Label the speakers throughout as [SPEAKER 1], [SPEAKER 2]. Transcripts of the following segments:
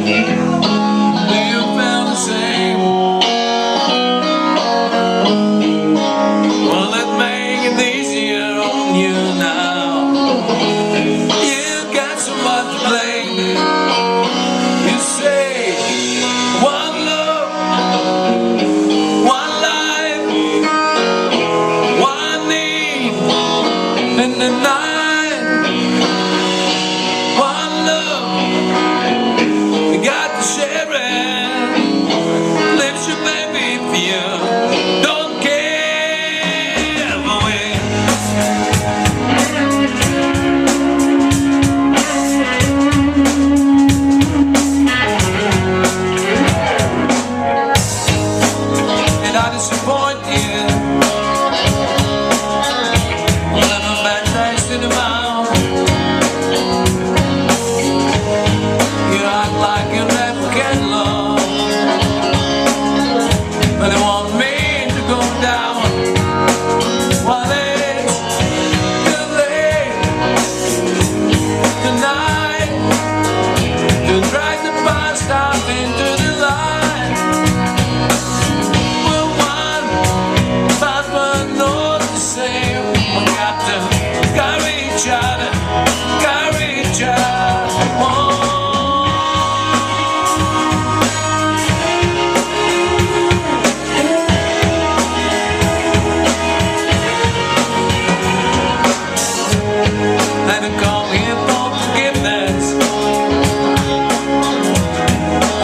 [SPEAKER 1] you feel the same? Well, let's make it easier on you now. You got so much to blame. You say one love, one life, one need in the night. One love, you got to share it. Lift your baby if you don't care for it. And I disappoint you. Well, I'm a bad taste in the mouth. You act like you never get love, but they want me to go down. Well, it's too late tonight to drag the past out into the light. We're one, but we're not the same. We got to carry each other, carry each other. And come here for forgiveness,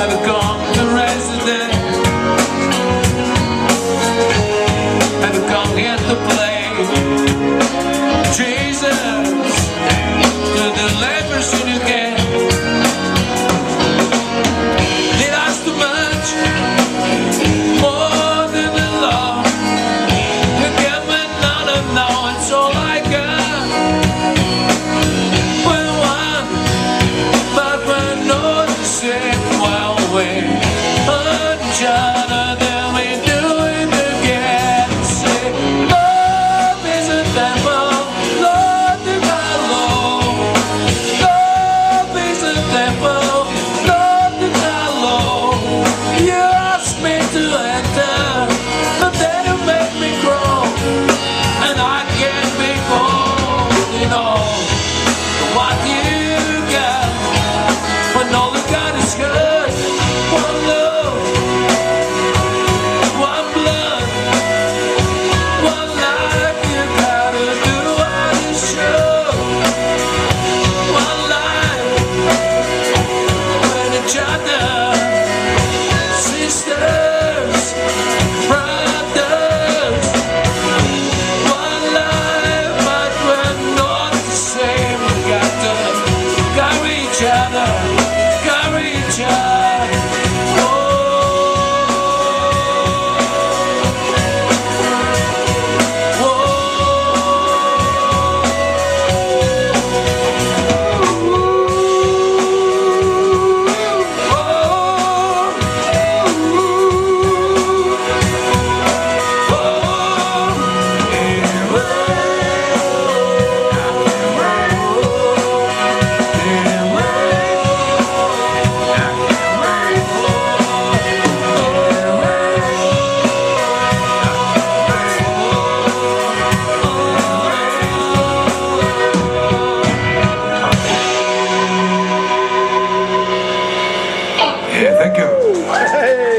[SPEAKER 1] and come to resident, and come here to play Jesus to the lepers in your hand. Did ask too much, more than the love you give me none of now. It's all I got. Well, we hurt each other, then we do it again. Say, love is a devil, Lord, the hollow. Love is a devil, Lord, the hollow. You asked me to enter, but then you make me grow, and I can't be holding on to what you got. When all you got is good, one love, one blood, one life. You gotta do what you should. One life, when each other, sisters, brothers. One life, but we're not the same. We got to carry each other.
[SPEAKER 2] Yeah, thank you.